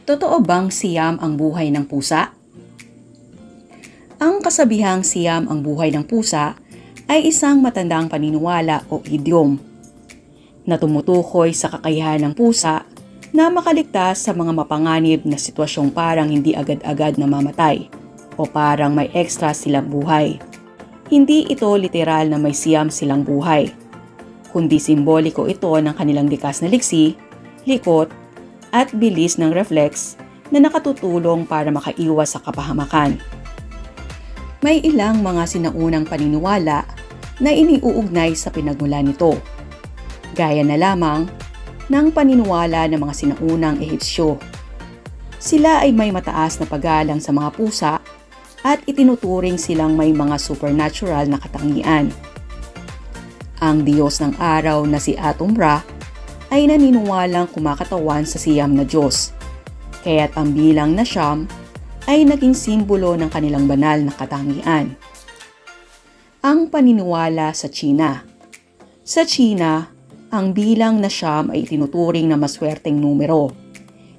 Totoo bang siyam ang buhay ng pusa? Ang kasabihang siyam ang buhay ng pusa ay isang matandang paniniwala o idiom na tumutukoy sa kakayahan ng pusa na makaligtas sa mga mapanganib na sitwasyong parang hindi agad-agad namamatay o parang may extra silang buhay. Hindi ito literal na may siyam silang buhay, kundi simboliko ito ng kanilang likas na liksi, likot, at bilis ng reflex na nakatutulong para makaiwas sa kapahamakan. May ilang mga sinaunang paniniwala na iniuugnay sa pinagmulan nito, gaya na lamang ng paniniwala ng mga sinaunang Ehipsyo. Sila ay may mataas na paggalang sa mga pusa at itinuturing silang may mga supernatural na katangian. Ang Diyos ng araw na si Atum-Ra ay naniniwalang kumakatawan sa siyam na Diyos, kaya't ang bilang na siyam ay naging simbolo ng kanilang banal na katangian. Ang paniniwala sa Tsina. Sa Tsina, ang bilang na siyam ay itinuturing na maswerteng numero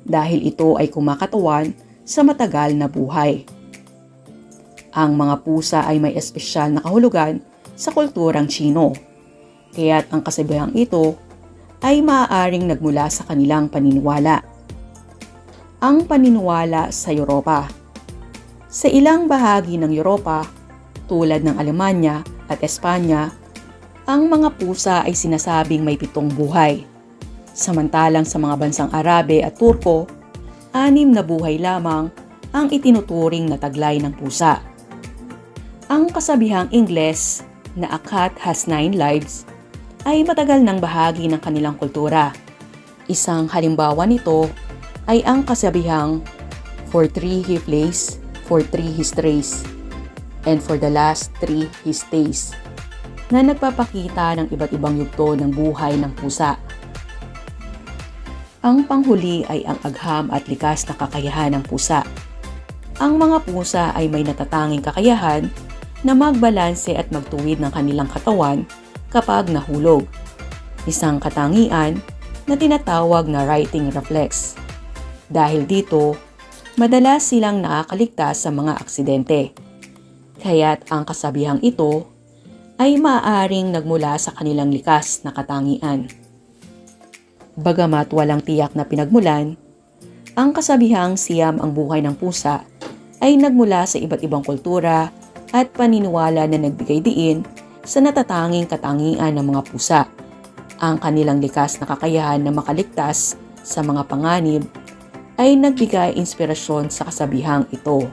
dahil ito ay kumakatawan sa matagal na buhay. Ang mga pusa ay may espesyal na kahulugan sa kulturang Tsino, kaya't ang kasabihang ito ay maaaring nagmula sa kanilang paniniwala. Ang paniniwala sa Europa. Sa ilang bahagi ng Europa, tulad ng Alemanya at Espanya, ang mga pusa ay sinasabing may 7 buhay. Samantalang sa mga bansang Arabe at Turko, 6 na buhay lamang ang itinuturing na taglay ng pusa. Ang kasabihang Ingles na "A cat has 9 lives" ay matagal ng bahagi ng kanilang kultura. Isang halimbawa nito ay ang kasabihang "For 3 he plays, for 3 he strays, and for the last 3 he stays", na nagpapakita ng iba't ibang yugto ng buhay ng pusa. Ang panghuli ay ang agham at likas na kakayahan ng pusa. Ang mga pusa ay may natatanging kakayahan na magbalanse at magtuwid ng kanilang katawan kapag nahulog, isang katangian na tinatawag na righting reflex. Dahil dito, madalas silang nakakaligtas sa mga aksidente. Kaya't ang kasabihang ito ay maaaring nagmula sa kanilang likas na katangian. Bagamat walang tiyak na pinagmulan, ang kasabihang siyam ang buhay ng pusa ay nagmula sa iba't ibang kultura at paniniwala na nagbigay diin sa natatanging katangian ng mga pusa. Ang kanilang likas na kakayahan na makaligtas sa mga panganib ay nagbigay inspirasyon sa kasabihang ito.